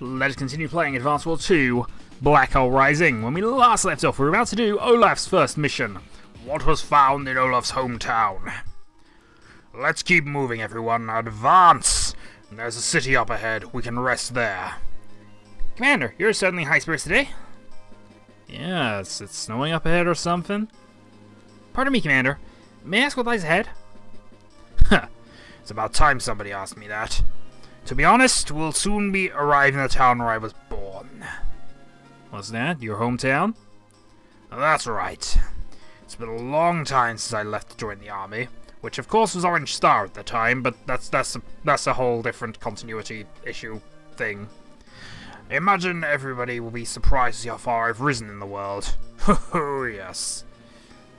Let us continue playing Advance War 2, Black Hole Rising. When we last left off, we were about to do Olaf's first mission. What was found in Olaf's hometown? Let's keep moving, everyone. Advance! There's a city up ahead. We can rest there. Commander, you're certainly high spirits today. Yeah, it's snowing up ahead or something. Pardon me, Commander. May I ask what lies ahead? It's about time somebody asked me that. To be honest, we'll soon be arriving in the town where I was born. What's that? Your hometown? That's right. It's been a long time since I left to join the army, which of course was Orange Star at the time, but that's a whole different continuity issue thing. Imagine everybody will be surprised to see how far I've risen in the world. Oh yes.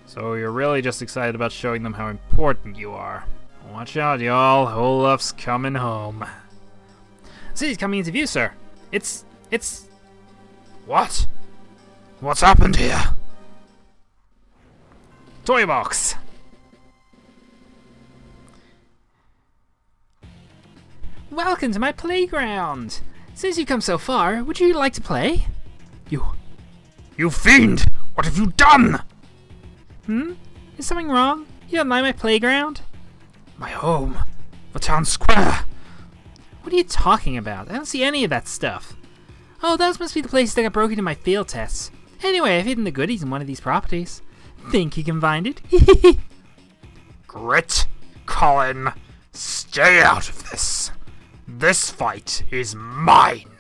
So you're really just excited about showing them how important you are. Watch out, y'all. Olaf's coming home. City's coming into view, sir. It's... What? What's happened here? Toy box. Welcome to my playground. Since you've come so far, would you like to play? You fiend! What have you done? Is something wrong? You don't like my playground? My home. The town square. What are you talking about? I don't see any of that stuff. Oh, those must be the places that got broken in my field tests. Anyway, I've hidden the goodies in one of these properties. Think you can find it? Grit, Colin, stay out of this. This fight is mine.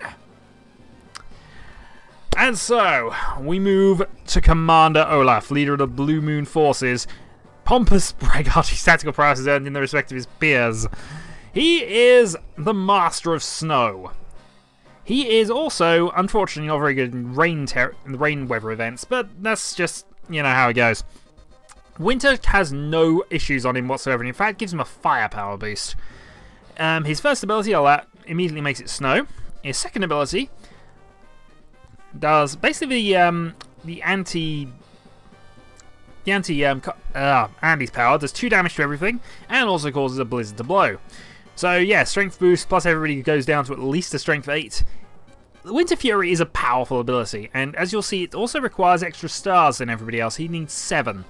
And so, we move to Commander Olaf, leader of the Blue Moon Forces. Pompous braggart, his tactical prowess is earned in the respect of his peers. He is the master of snow. He is also, unfortunately, not very good in rain weather events, but that's just, you know, how it goes. Winter has no issues on him whatsoever, and in fact gives him a firepower boost. His first ability immediately makes it snow. His second ability does basically the Andy's power does 2 damage to everything, and also causes a blizzard to blow. So yeah, strength boost plus everybody goes down to at least a strength 8. The Winter Fury is a powerful ability, and as you'll see, it also requires extra stars than everybody else. He needs 7.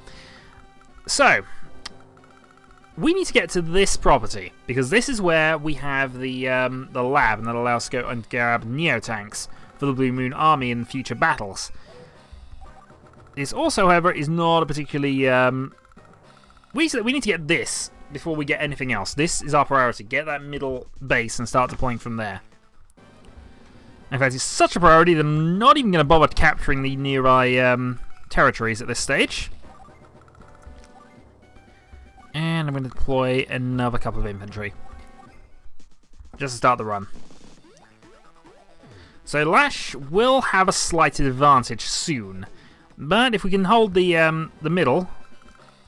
So we need to get to this property, because this is where we have the lab, and that allows us to go and grab Neotanks for the Blue Moon Army in future battles. This also, however, is not a particularly... we need to get this before we get anything else. This is our priority. Get that middle base and start deploying from there. In fact, it's such a priority that I'm not even going to bother capturing the nearby territories at this stage. And I'm going to deploy another couple of infantry. Just to start the run. So Lash will have a slight advantage soon. But if we can hold the middle,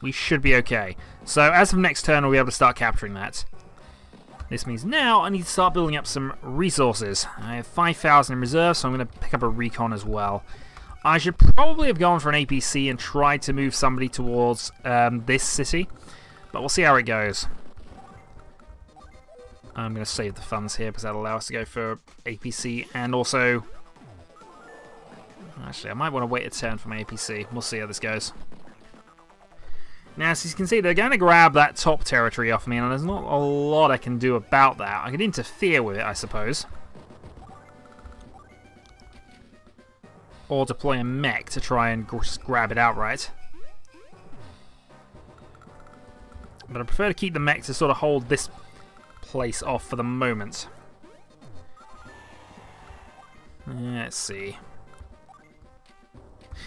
we should be okay. So as of next turn, we'll be able to start capturing that. This means now I need to start building up some resources. I have 5,000 in reserve, so I'm going to pick up a recon as well. I should probably have gone for an APC and tried to move somebody towards this city, but we'll see how it goes. I'm going to save the funds here because that'll allow us to go for APC and also... Actually, I might want to wait a turn for my APC. We'll see how this goes. Now, as you can see, they're going to grab that top territory off me, and there's not a lot I can do about that. I can interfere with it, I suppose. Or deploy a mech to try and just grab it outright. But I prefer to keep the mech to sort of hold this place off for the moment. Let's see.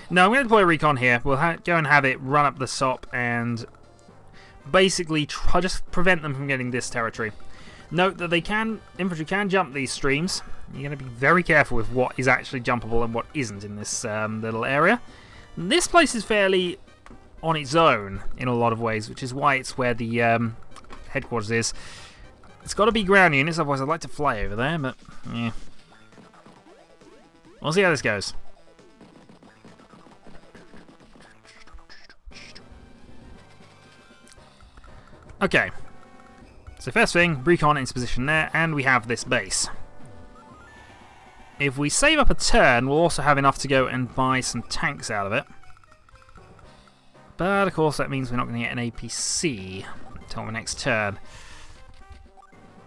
No, I'm going to deploy a recon here. We'll go and have it run up the top and basically just prevent them from getting this territory. Note that infantry can jump these streams. You're going to be very careful with what is actually jumpable and what isn't in this little area. This place is fairly on its own in a lot of ways, which is why it's where the headquarters is. It's got to be ground units, otherwise I'd like to fly over there, but yeah. We'll see how this goes. Okay, so first thing, recon into position there, and we have this base. If we save up a turn, we'll also have enough to go and buy some tanks out of it. But of course that means we're not going to get an APC until the next turn.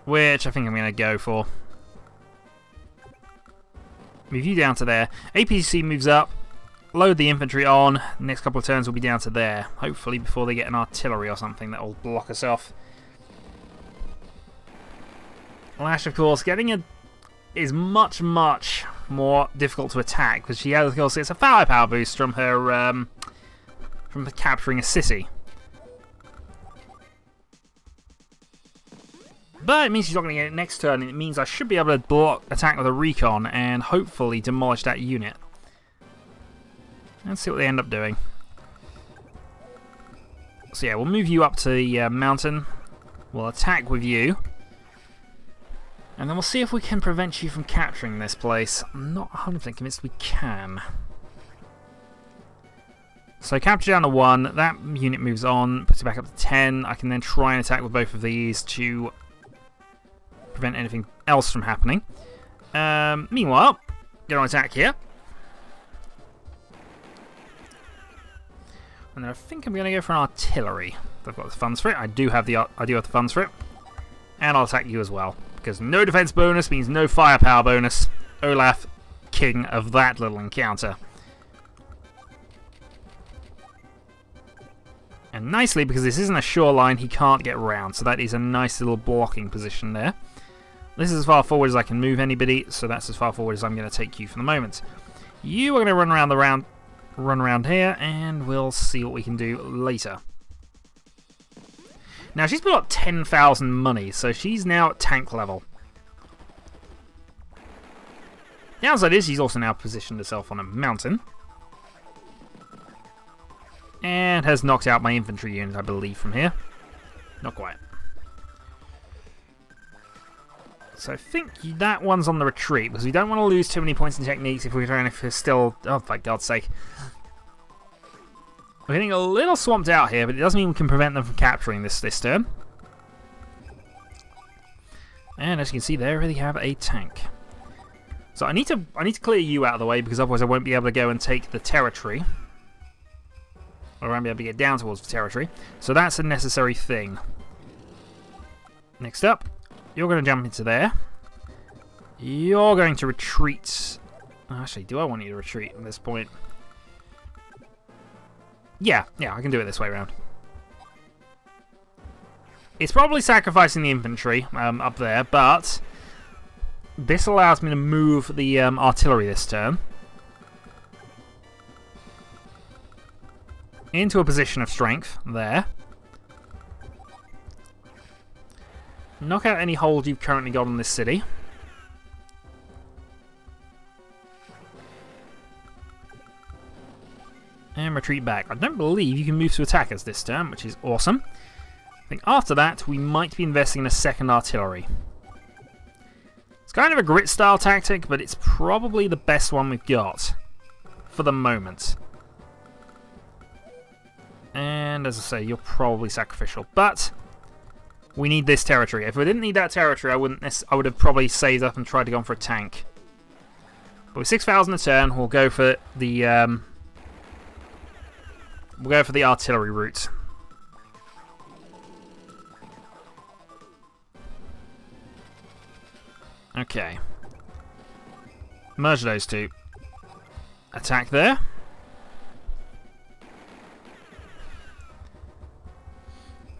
Which I think I'm going to go for. Move you down to there. APC moves up. Load the infantry on. Next couple of turns will be down to there. Hopefully before they get an artillery or something that will block us off. Lash, of course, getting it is much, much more difficult to attack because she has, of course, it's a firepower boost from her from capturing a city. But it means she's not going to get it next turn, and it means I should be able to attack with a recon and hopefully demolish that unit. Let's see what they end up doing. So yeah, we'll move you up to the mountain. We'll attack with you. And then we'll see if we can prevent you from capturing this place. I'm not 100% convinced we can. So capture down to 1. That unit moves on, puts it back up to 10. I can then try and attack with both of these to prevent anything else from happening. Meanwhile, get on attack here. And then I think I'm going to go for an artillery. I've got the funds for it. I do have the funds for it. And I'll attack you as well. Because no defense bonus means no firepower bonus. Olaf, king of that little encounter. And nicely, because this isn't a shoreline, he can't get round. So that is a nice little blocking position there. This is as far forward as I can move anybody, so that's as far forward as I'm going to take you for the moment. You are going to run around here, and we'll see what we can do later. Now, she's got 10,000 money, so she's now at tank level. The downside is she's also now positioned herself on a mountain. And has knocked out my infantry unit, I believe, from here. Not quite. So I think that one's on the retreat, because we don't want to lose too many points in techniques if we're still... Oh, for God's sake. We're getting a little swamped out here, but it doesn't mean we can prevent them from capturing this turn. And as you can see, they already have a tank. So I need to clear you out of the way, because otherwise I won't be able to go and take the territory. Or I won't be able to get down towards the territory. So that's a necessary thing. Next up, you're going to jump into there. You're going to retreat. Actually, do I want you to retreat at this point? Yeah, I can do it this way around. It's probably sacrificing the infantry up there, but this allows me to move the artillery this turn into a position of strength there. Knock out any hold you've currently got on this city. And retreat back. I don't believe you can move to attack us this turn, which is awesome. I think after that, we might be investing in a second artillery. It's kind of a grit-style tactic, but it's probably the best one we've got for the moment. And as I say, you're probably sacrificial, but we need this territory. If we didn't need that territory, I would have probably saved up and tried to go for a tank. But with 6,000 a turn, we'll go for the artillery route. Okay. Merge those two. Attack there.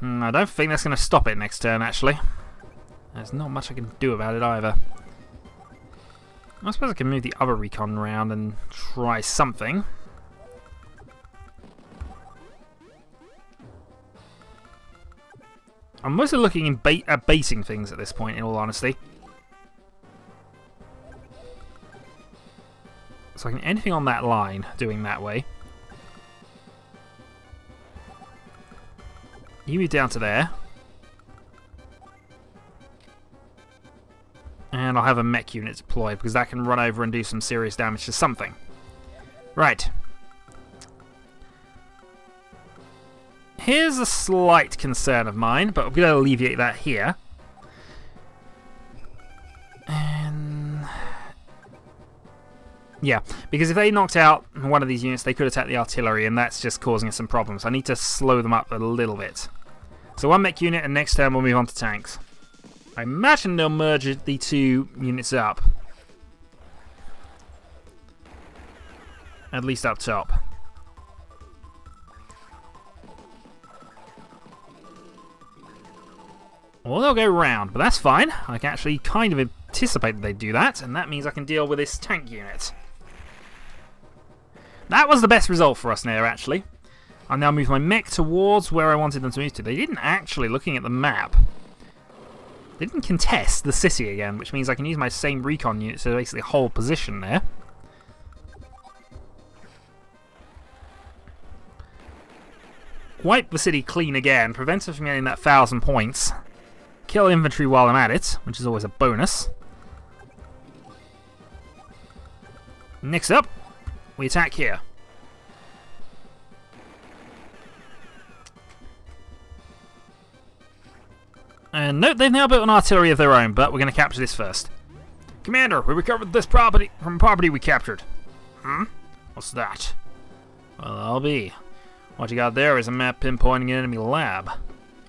I don't think that's going to stop it next turn, actually. There's not much I can do about it either. I suppose I can move the other recon around and try something. I'm mostly looking at baiting things at this point, in all honesty. So I can anything on that line doing that way. You move down to there. And I'll have a mech unit deployed because that can run over and do some serious damage to something. Right. Here's a slight concern of mine, but I'm going to alleviate that here. And Yeah, because if they knocked out one of these units, they could attack the artillery, and that's just causing us some problems. I need to slow them up a little bit. So one mech unit, and next turn we'll move on to tanks. I imagine they'll merge the two units up. At least up top. Or they'll go round, but that's fine. I can actually kind of anticipate that they'd do that, and that means I can deal with this tank unit. That was the best result for us there, actually. I'll now move my mech towards where I wanted them to move to. They didn't actually, looking at the map, they didn't contest the city again, which means I can use my same recon unit to basically hold position there. Wipe the city clean again, prevent us from getting that 1,000 points. Kill infantry while I'm at it, which is always a bonus. Next up, we attack here. And note, they've now built an artillery of their own, but we're going to capture this first. Commander, we recovered this property from property we captured. What's that? Well, I'll be. What you got there is a map pinpointing an enemy lab.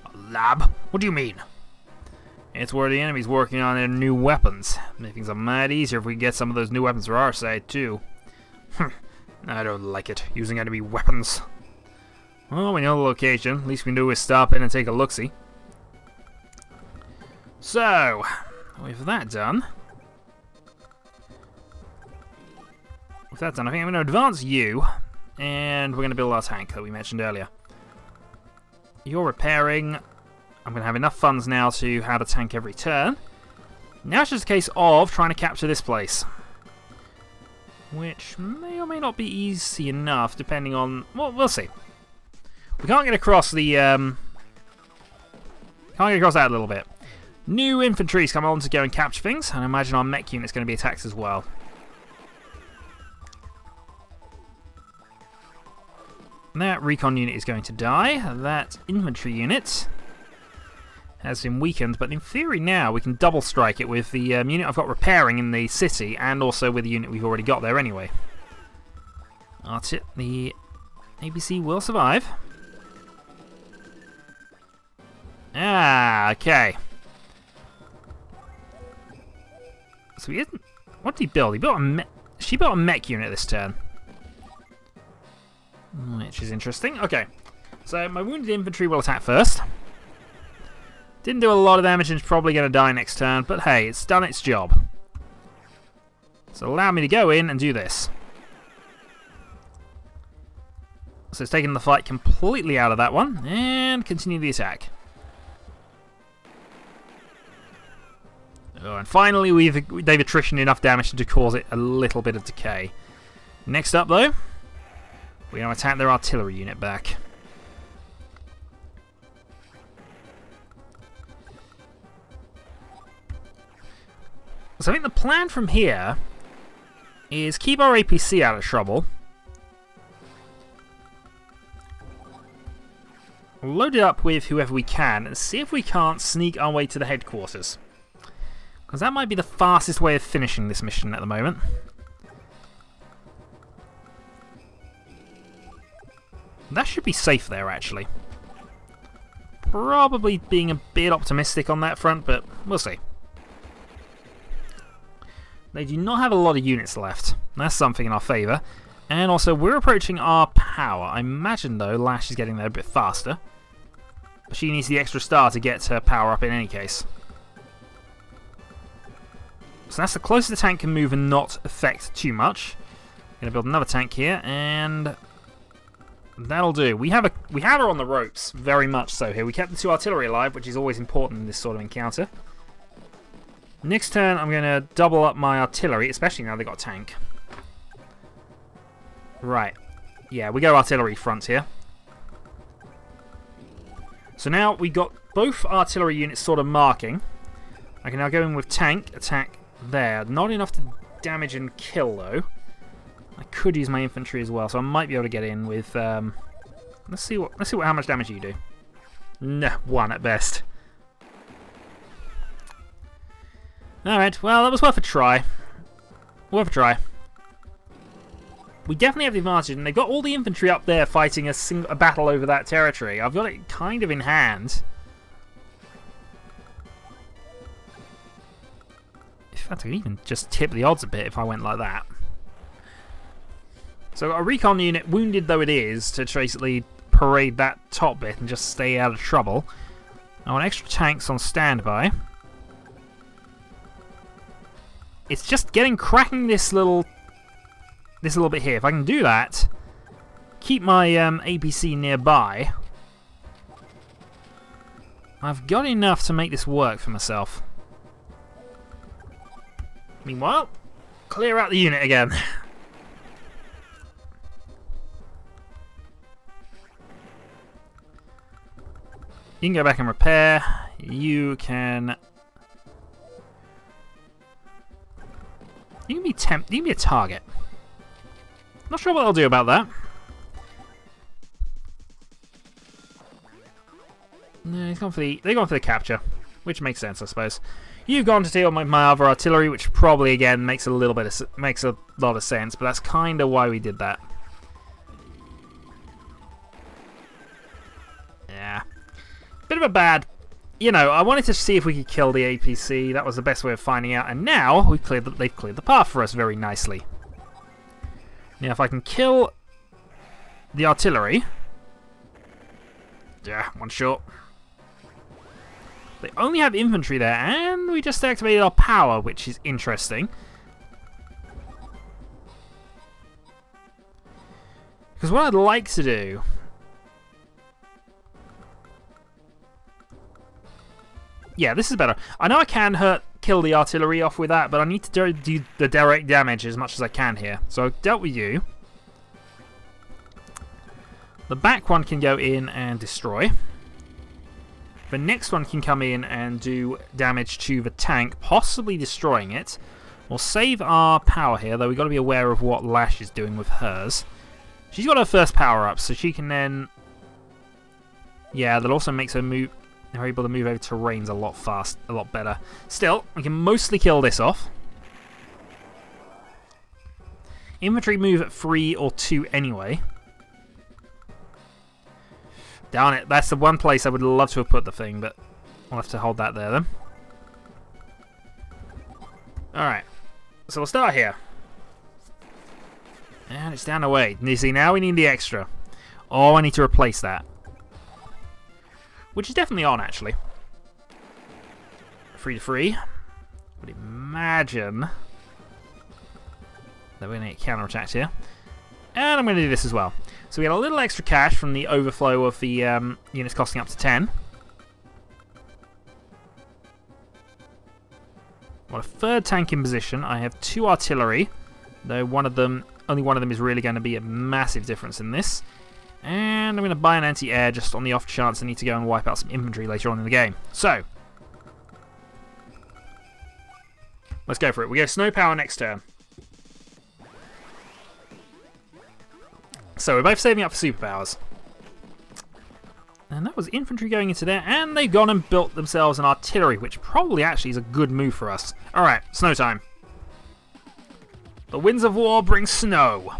A lab? What do you mean? It's where the enemy's working on their new weapons. Make things a mite easier if we get some of those new weapons for our side, too. I don't like it, using enemy weapons. Well, we know the location. At least we can do is stop in and take a look-see. So, with that done... I think I'm going to advance you, and we're going to build our tank that we mentioned earlier. You're repairing. I'm going to have enough funds now to have a tank every turn. Now it's just a case of trying to capture this place. Which may or may not be easy enough, depending on... Well, we'll see. We can't get across the... Can't get across that a little bit. New infantry's come on to go and capture things, and I imagine our mech unit's going to be attacked as well. That recon unit is going to die. That infantry unit has been weakened, but in theory now we can double strike it with the unit I've got repairing in the city, and also with the unit we've already got there anyway. The ABC will survive. Ah, okay. So he isn't... What did he build? He built a she built a mech unit this turn. Which is interesting. Okay, so my wounded infantry will attack first. Didn't do a lot of damage and is probably going to die next turn, but hey, it's done its job. So allow me to go in and do this. So it's taken the fight completely out of that one, and continue the attack. Oh, and finally they've attritioned enough damage to cause it a little bit of decay. Next up though, we're going to attack their artillery unit back. So I think the plan from here is keep our APC out of trouble. Load it up with whoever we can and see if we can't sneak our way to the headquarters. Because that might be the fastest way of finishing this mission at the moment. That should be safe there, actually. Probably being a bit optimistic on that front, but we'll see. They do not have a lot of units left. That's something in our favour. And also, we're approaching our power. I imagine, though, Lash is getting there a bit faster. But she needs the extra star to get her power up in any case. So that's the closest the tank can move and not affect too much. Going to build another tank here, and that'll do. We have her on the ropes, very much so here. We kept the two artillery alive, which is always important in this sort of encounter. Next turn, I'm going to double up my artillery, especially now they've got a tank. Right. Yeah, we go artillery front here. So now we've got both artillery units sort of marking. I can now go in with tank, attack there. Not enough to damage and kill, though. I could use my infantry as well, so I might be able to get in with... let's see how much damage you do. No, 1 at best. Alright, well, that was worth a try. Worth a try. we definitely have the advantage, and they've got all the infantry up there fighting a battle over that territory. I've got it kind of in hand. In fact, I could even just tip the odds a bit if I went like that. So I've got a recon unit, wounded though it is, to basically parade that top bit and just stay out of trouble. I want extra tanks on standby. It's just cracking this little bit here. If I can do that, keep my APC nearby, I've got enough to make this work for myself. Meanwhile, clear out the unit again. You can go back and repair. You can be you can be a target. Not sure what I'll do about that. No, they've gone for the capture, which makes sense, I suppose. You've gone to deal with my other artillery, which probably again makes a lot of sense, but that's kind of why we did that. Yeah, bit of a bad. You know, I wanted to see if we could kill the APC. That was the best way of finding out, and now they've cleared the path for us very nicely. Now, if I can kill the artillery, yeah, one shot. They only have infantry there, and we just activated our power, which is interesting. Because what I'd like to do... Yeah, this is better. I know I can kill the artillery off with that, but I need to do the direct damage as much as I can here. So I've dealt with you. The back one can go in and destroy. The next one can come in and do damage to the tank, possibly destroying it. We'll save our power here, though we've got to be aware of what Lash is doing with hers. She's got her first power up, so she can then... Yeah, that also makes her move... They're able to move over terrains a lot better. Still, we can mostly kill this off. Infantry move at 3 or 2 anyway. Darn it, that's the one place I would love to have put the thing, but we'll have to hold that there then. Alright, so we'll start here. And it's down the way. You see, now we need the extra. Oh, I need to replace that. Which is definitely on, actually. 3 to 3. But imagine that we're going to get counter-attacked here. And I'm going to do this as well. So we get a little extra cash from the overflow of the units costing up to 10. Got a third tank in position. I have 2 artillery, though only one of them is really going to be a massive difference in this. And I'm going to buy an anti-air just on the off chance I need to go and wipe out some infantry later on in the game. So, let's go for it. We go snow power next turn. So we're both saving up for superpowers. And that was infantry going into there, and they've gone and built themselves an artillery, which probably actually is a good move for us. Alright, snow time. The winds of war bring snow.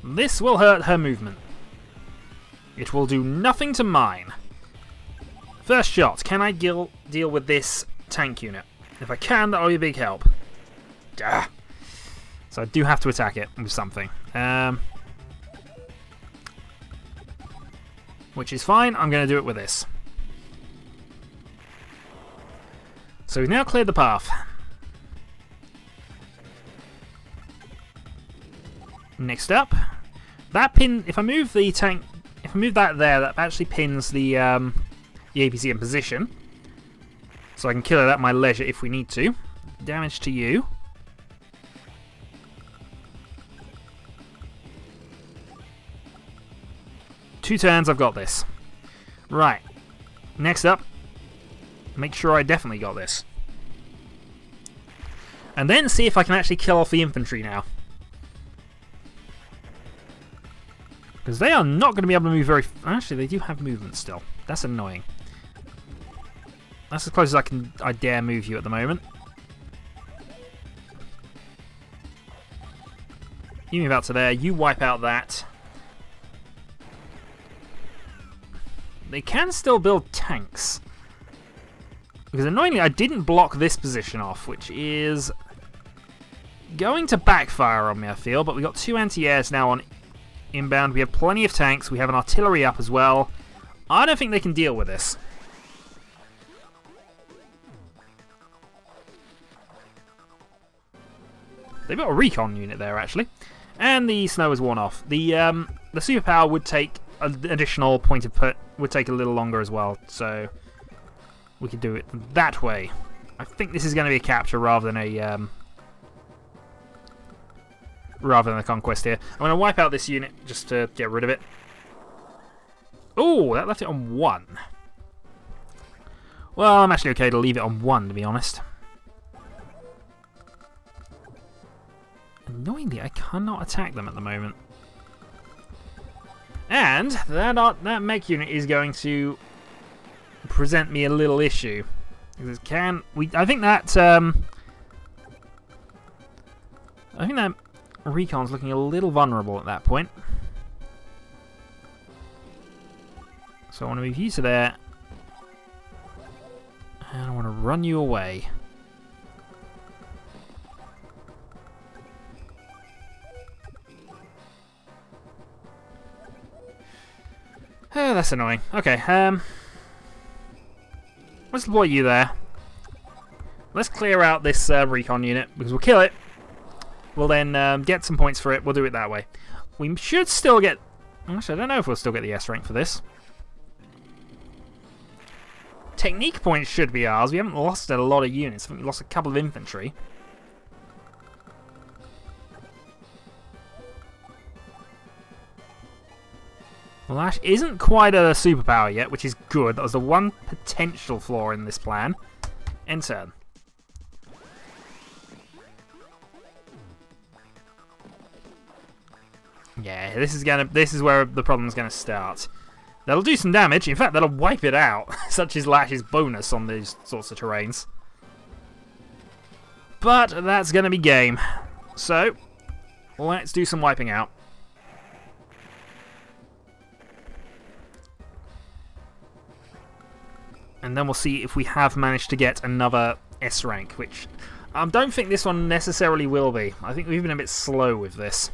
This will hurt her movement. It will do nothing to mine. First shot, can I deal with this tank unit? If I can, that will be a big help. Ah. So I do have to attack it with something. Which is fine, I'm going to do it with this. So we've now cleared the path. Next up, that pin, if I move the tank, if I move that there, that actually pins the APC in position. So I can kill it at my leisure if we need to. Damage to you. Two turns, I've got this. Right. Next up, make sure I definitely got this. And then see if I can actually kill off the infantry now. Because they are not going to be able to move very... Actually, they do have movement still. That's annoying. That's as close as I dare move you at the moment. You move out to there. You wipe out that. They can still build tanks. Because annoyingly, I didn't block this position off, which is going to backfire on me, I feel. But we've got 2 anti-airs now on inbound. We have plenty of tanks. We have an artillery up as well. I don't think they can deal with this. They've got a recon unit there, actually. And the snow is worn off. The superpower would take an additional point of put, would take a little longer as well, so we could do it that way. I think this is going to be a capture rather than a conquest here. I'm going to wipe out this unit just to get rid of it. Oh, that left it on 1. Well, I'm actually okay to leave it on 1, to be honest. Annoyingly, I cannot attack them at the moment. And that mech unit is going to present me a little issue. Because I think that recon's looking a little vulnerable at that point. So I want to move you to there. And I want to run you away. Oh, that's annoying. Okay, let's deploy you there. Let's clear out this recon unit, because we'll kill it. We'll then get some points for it. We'll do it that way. We should still get... Actually, I don't know if we'll still get the S rank for this. Technique points should be ours. We haven't lost a lot of units. I think we lost a couple of infantry. Well, Ash isn't quite a superpower yet, which is good. That was the one potential flaw in this plan. End turn. Yeah, this is where the problem's gonna start. That'll do some damage. In fact, that'll wipe it out. Such is Lash's bonus on these sorts of terrains. But that's gonna be game. So let's do some wiping out. And then we'll see if we have managed to get another S rank, which I don't think this one necessarily will be. I think we've been a bit slow with this.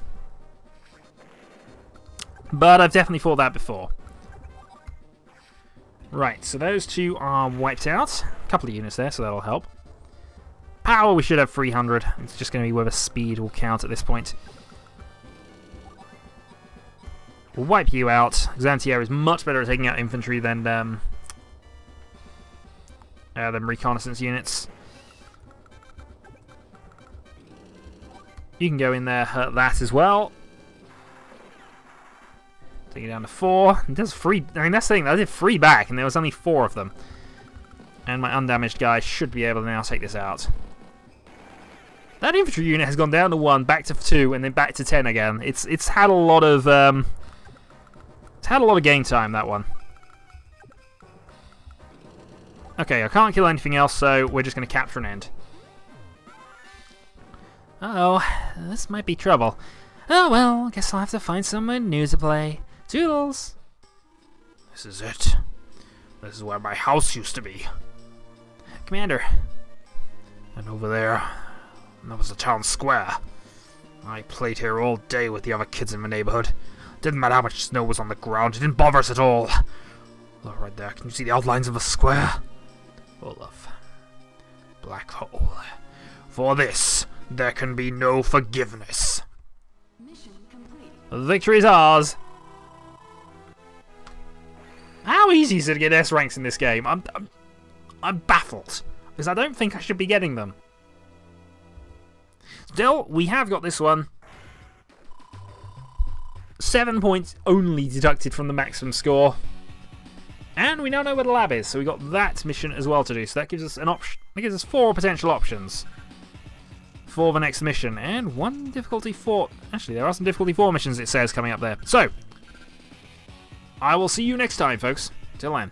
But I've definitely fought that before. Right, so those 2 are wiped out. A couple of units there, so that'll help. Power, we should have 300. It's just going to be whether speed will count at this point. We'll wipe you out. Xantier is much better at taking out infantry than reconnaissance units. You can go in there, hurt that as well. Take it down to 4. It does 3. I mean, that's the thing. I did 3 back, and there was only 4 of them. And my undamaged guy should be able to now take this out. That infantry unit has gone down to 1, back to 2, and then back to 10 again. It's had a lot of game time, that one. Okay, I can't kill anything else, so we're just going to capture an end. Uh-oh, this might be trouble. Oh well, I guess I'll have to find somewhere new to play. Toodles! This is it. This is where my house used to be. Commander. And over there, that was the town square. I played here all day with the other kids in my neighborhood. Didn't matter how much snow was on the ground, it didn't bother us at all. Look right there, can you see the outlines of a square? Full of black hole. For this, there can be no forgiveness. Mission complete. Victory is ours. How easy is it to get S ranks in this game? I'm baffled, because I don't think I should be getting them. Still, we have got this one. 7 points only deducted from the maximum score. And we now know where the lab is, so we got that mission as well to do. So that gives us an option. That gives us 4 potential options for the next mission, and 1 difficulty 4. Actually, there are some difficulty 4 missions, it says, coming up there. So I will see you next time, folks. Till then.